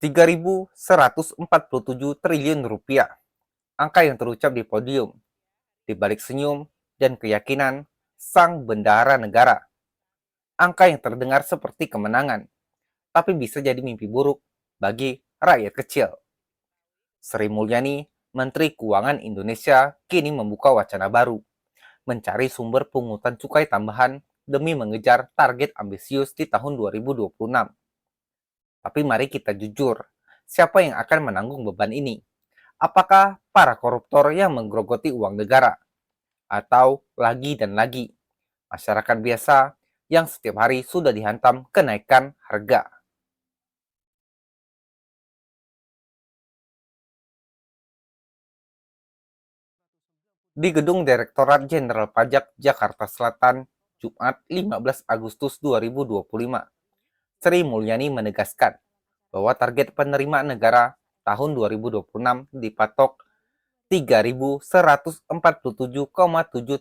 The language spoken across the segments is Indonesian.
Rp3.147 triliun, angka yang terucap di podium, di balik senyum dan keyakinan sang bendahara negara. Angka yang terdengar seperti kemenangan, tapi bisa jadi mimpi buruk bagi rakyat kecil. Sri Mulyani, Menteri Keuangan Indonesia, kini membuka wacana baru, mencari sumber pungutan cukai tambahan demi mengejar target ambisius di tahun 2026. Tapi mari kita jujur, siapa yang akan menanggung beban ini? Apakah para koruptor yang menggerogoti uang negara? Atau lagi dan lagi, masyarakat biasa yang setiap hari sudah dihantam kenaikan harga? Di Gedung Direktorat Jenderal Pajak Jakarta Selatan, Jumat 15 Agustus 2025, Sri Mulyani menegaskan bahwa target penerimaan negara tahun 2026 dipatok Rp3.147,7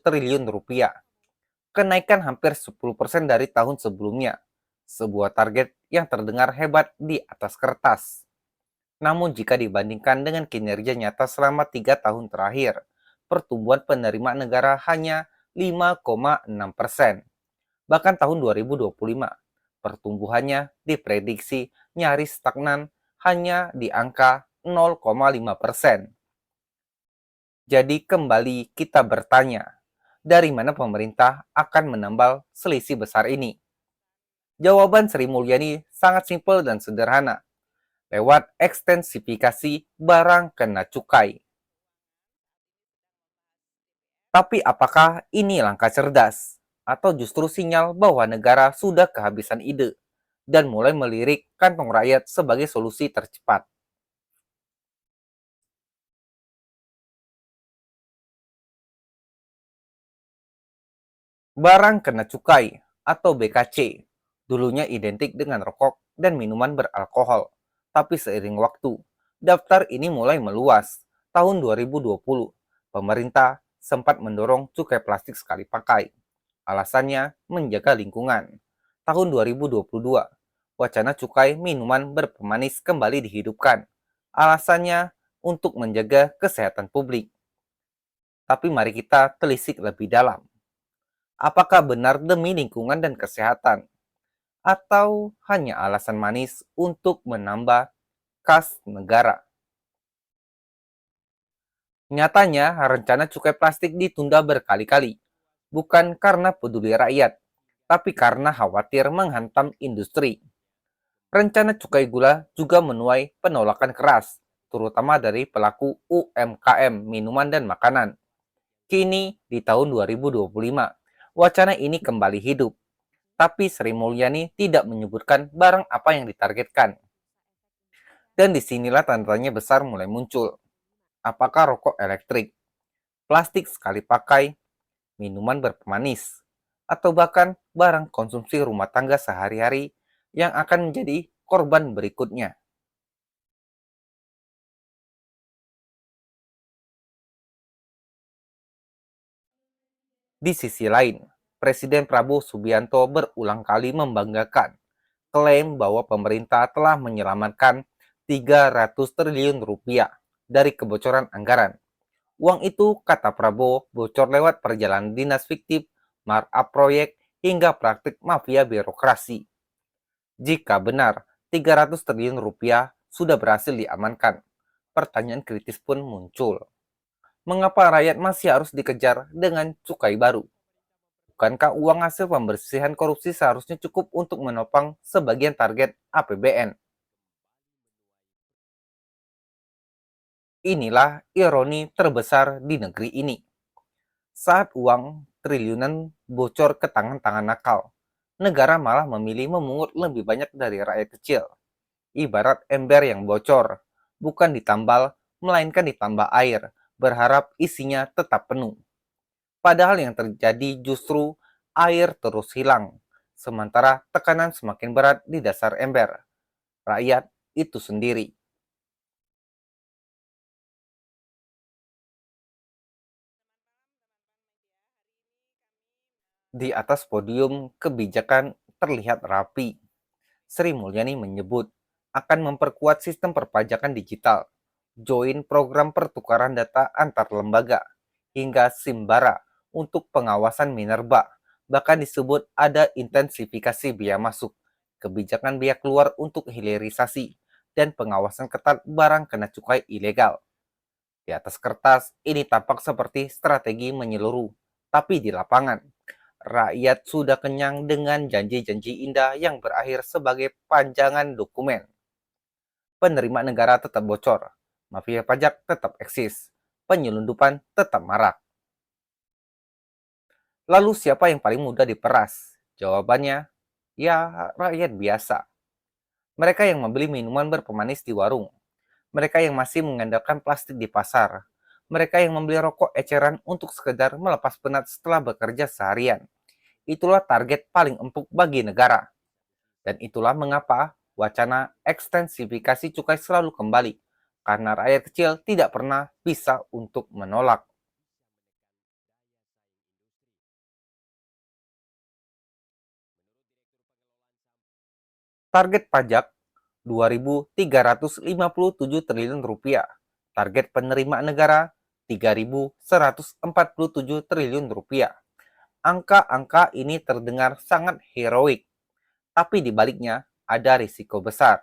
triliun, kenaikan hampir 10% dari tahun sebelumnya, sebuah target yang terdengar hebat di atas kertas. Namun jika dibandingkan dengan kinerja nyata selama 3 tahun terakhir, pertumbuhan penerimaan negara hanya 5,6%. Bahkan tahun 2025, pertumbuhannya diprediksi nyaris stagnan hanya di angka 0,5%. Jadi kembali kita bertanya, dari mana pemerintah akan menambal selisih besar ini? Jawaban Sri Mulyani sangat simpel dan sederhana, lewat ekstensifikasi barang kena cukai. Tapi apakah ini langkah cerdas? Atau justru sinyal bahwa negara sudah kehabisan ide dan mulai melirik kantong rakyat sebagai solusi tercepat? Barang kena cukai atau BKC dulunya identik dengan rokok dan minuman beralkohol. Tapi seiring waktu, daftar ini mulai meluas. Tahun 2020, pemerintah sempat mendorong cukai plastik sekali pakai. Alasannya menjaga lingkungan. Tahun 2022, wacana cukai minuman berpemanis kembali dihidupkan. Alasannya untuk menjaga kesehatan publik. Tapi mari kita telisik lebih dalam. Apakah benar demi lingkungan dan kesehatan? Atau hanya alasan manis untuk menambah kas negara? Nyatanya, rencana cukai plastik ditunda berkali-kali, bukan karena peduli rakyat, tapi karena khawatir menghantam industri. Rencana cukai gula juga menuai penolakan keras, terutama dari pelaku UMKM minuman dan makanan. Kini, di tahun 2025, wacana ini kembali hidup, tapi Sri Mulyani tidak menyebutkan barang apa yang ditargetkan. Dan disinilah tanda-tanya besar mulai muncul. Apakah rokok elektrik, plastik sekali pakai, minuman berpemanis, atau bahkan barang konsumsi rumah tangga sehari-hari yang akan menjadi korban berikutnya? Di sisi lain, Presiden Prabowo Subianto berulang kali membanggakan klaim bahwa pemerintah telah menyelamatkan Rp300 triliun dari kebocoran anggaran. Uang itu, kata Prabowo, bocor lewat perjalanan dinas fiktif, markup proyek, hingga praktik mafia birokrasi. Jika benar, Rp300 triliun sudah berhasil diamankan, pertanyaan kritis pun muncul. Mengapa rakyat masih harus dikejar dengan cukai baru? Bukankah uang hasil pembersihan korupsi seharusnya cukup untuk menopang sebagian target APBN? Inilah ironi terbesar di negeri ini. Saat uang triliunan bocor ke tangan-tangan nakal, negara malah memilih memungut lebih banyak dari rakyat kecil. Ibarat ember yang bocor, bukan ditambal, melainkan ditambah air, berharap isinya tetap penuh. Padahal yang terjadi justru air terus hilang, sementara tekanan semakin berat di dasar ember. Rakyat itu sendiri. Di atas podium, kebijakan terlihat rapi. Sri Mulyani menyebut akan memperkuat sistem perpajakan digital, join program pertukaran data antar lembaga, hingga Simbara untuk pengawasan minerba. Bahkan disebut ada intensifikasi biaya masuk, kebijakan biaya keluar untuk hilirisasi, dan pengawasan ketat barang kena cukai ilegal. Di atas kertas, ini tampak seperti strategi menyeluruh, tapi di lapangan, rakyat sudah kenyang dengan janji-janji indah yang berakhir sebagai panjangan dokumen. Penerimaan negara tetap bocor, mafia pajak tetap eksis, penyelundupan tetap marak. Lalu siapa yang paling mudah diperas? Jawabannya, ya rakyat biasa. Mereka yang membeli minuman berpemanis di warung, mereka yang masih mengandalkan plastik di pasar, mereka yang membeli rokok eceran untuk sekedar melepas penat setelah bekerja seharian. Itulah target paling empuk bagi negara. Dan itulah mengapa wacana ekstensifikasi cukai selalu kembali, karena rakyat kecil tidak pernah bisa untuk menolak. Target pajak 2.357 triliun rupiah. Target penerimaan negara 3.147 triliun rupiah. Angka-angka ini terdengar sangat heroik, tapi di baliknya ada risiko besar.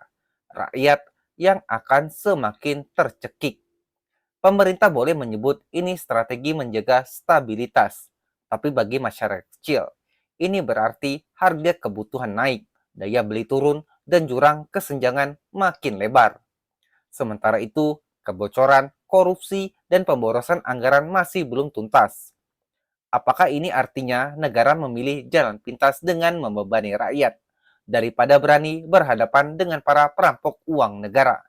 Rakyat yang akan semakin tercekik. Pemerintah boleh menyebut ini strategi menjaga stabilitas, tapi bagi masyarakat kecil, ini berarti harga kebutuhan naik, daya beli turun, dan jurang kesenjangan makin lebar. Sementara itu, kebocoran, korupsi, dan pemborosan anggaran masih belum tuntas. Apakah ini artinya negara memilih jalan pintas dengan membebani rakyat, daripada berani berhadapan dengan para perampok uang negara?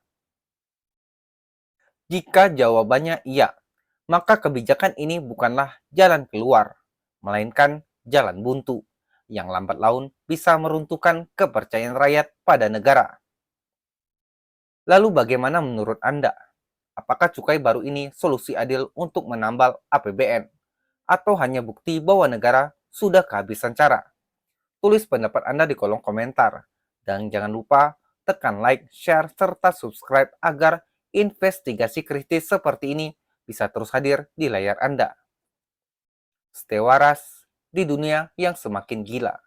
Jika jawabannya iya, maka kebijakan ini bukanlah jalan keluar, melainkan jalan buntu, yang lambat laun bisa meruntuhkan kepercayaan rakyat pada negara. Lalu bagaimana menurut Anda? Apakah cukai baru ini solusi adil untuk menambal APBN? Atau hanya bukti bahwa negara sudah kehabisan cara? Tulis pendapat Anda di kolom komentar. Dan jangan lupa tekan like, share, serta subscribe agar investigasi kritis seperti ini bisa terus hadir di layar Anda. Stay waras di dunia yang semakin gila.